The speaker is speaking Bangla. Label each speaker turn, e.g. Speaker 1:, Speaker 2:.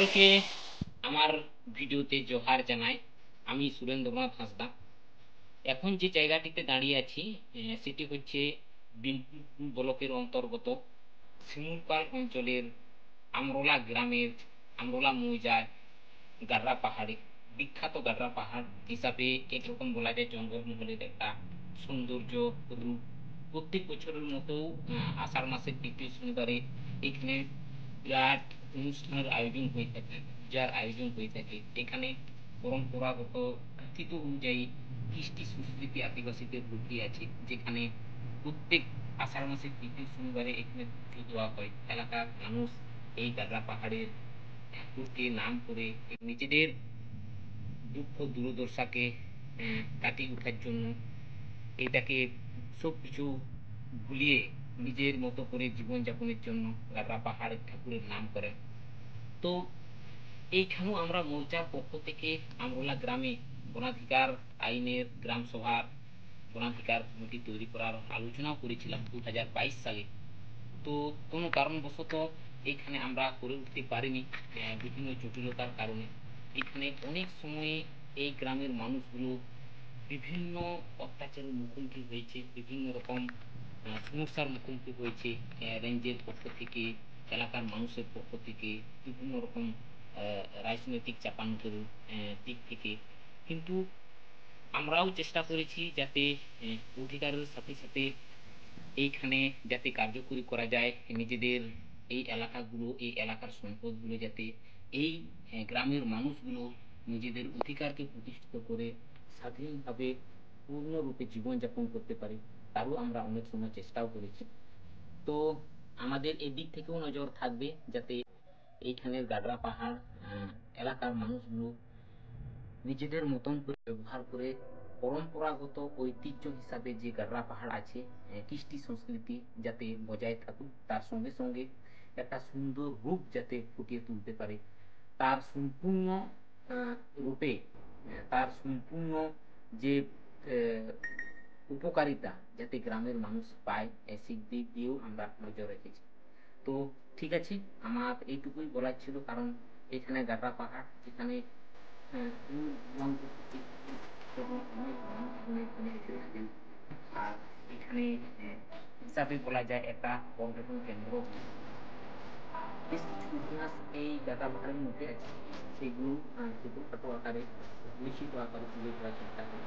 Speaker 1: সকলকে আমার ভিডিওতে জোহার জানাই। আমি সুরেন্দ্রনাথ হাঁসদা। এখন যে জায়গাটিতে দাঁড়িয়ে আছি সেটি হচ্ছে বিনপুর ব্লকের অন্তর্গত শিমুলপাল অঞ্চলের আমরোলা গ্রামের আমরোলা মৌজার গাররা পাহাড়ে। বিখ্যাত গাররা পাহাড় হিসাবে একরকম বলা যায় জঙ্গলমহলের একটা সৌন্দর্য রূপ। প্রত্যেক বছরের মতো আষাঢ় মাসের তৃতীয় শনিবারে এখানে বিরাট অনুষ্ঠানের আয়োজন হয়ে থাকে, পূজার আয়োজন হয়ে থাকে। এখানে পরম্পরাগত কথিত অনুযায়ী কৃষ্টি সংস্কৃতি আদিবাসীদের লুকিয়ে আছে, যেখানে প্রত্যেক আষাঢ় মাসের তৃতীয় শনিবারে এখানে পুজো দেওয়া হয়। এলাকার মানুষ এই গাররা পাহাড়ের ঠাকুরকে নাম করে নিজেদের দুঃখ দুর্দশাকে কাটিয়ে ওঠার জন্য এটাকে সব কিছু ভুলিয়ে নিজের মতো করে জীবনযাপনের জন্য গাররা পাহাড়ের ঠাকুরের নাম করেন। তো এইখানেও আমরা মোর্চার পক্ষ থেকে আমরোলা গ্রামে বনাধিকার আইনের গ্রাম সভার বনাধিকার কমিটি তৈরি করার আলোচনাও করেছিলাম 2022 সালে। তো কোনো কারণবশত এইখানে আমরা করে উঠতে পারিনি, বিভিন্ন জটিলতার কারণে। এখানে অনেক সময়ে এই গ্রামের মানুষগুলো বিভিন্ন অত্যাচারের মুখোমুখি হয়েছে, বিভিন্ন রকম সমস্যার মুখোমুখি হয়েছে। রেঞ্জের পক্ষ থেকে, এলাকার মানুষের পক্ষ থেকে, বিভিন্ন রকম রাজনৈতিক চাপানোতর দিক থেকে। কিন্তু আমরাও চেষ্টা করেছি যাতে অধিকারের সাথে সাথে এইখানে যাতে কার্যকরী করা যায় নিজেদের এই এলাকাগুলো, এই এলাকার সম্পদগুলো যাতে এই গ্রামের মানুষগুলো নিজেদের অধিকারকে প্রতিষ্ঠিত করে স্বাধীনভাবে পূর্ণরূপে জীবনযাপন করতে পারে, তারও আমরা অনেক সময় চেষ্টাও করেছি। তো আমাদের এই দিক থেকেও নজর থাকবে যাতে এইখানের গাডরা পাহাড় এলাকার মানুষগুলো নিজেদের মতন করে ব্যবহার করে পরম্পরাগত ঐতিহ্য হিসাবে যে গাররা পাহাড় আছে, কৃষ্টি সংস্কৃতি যাতে বজায় থাকুক, তার সঙ্গে সঙ্গে একটা সুন্দর রূপ যাতে ফুটিয়ে তুলতে পারে, তার সম্পূর্ণ রূপে তার সম্পূর্ণ যে উপকারিতা যাতে গ্রামের মানুষ পায়, সেই দিক দিয়েও আমরা নজর রেখেছি। তো ঠিক আছে, আমার এইটুকুই বলার ছিল, কারণ এখানে গাররা পাহাড় যেখানে আর এখানে হিসাবে বলা যায় একটা পর্যটন কেন্দ্র। বেশ কিছু ইতিহাস এই গাররা পাহাড়ের মধ্যে আছে, সেগুলো ছোটখাটো আকারে লিখিত আকারে তুলে ধরার চেষ্টা করি।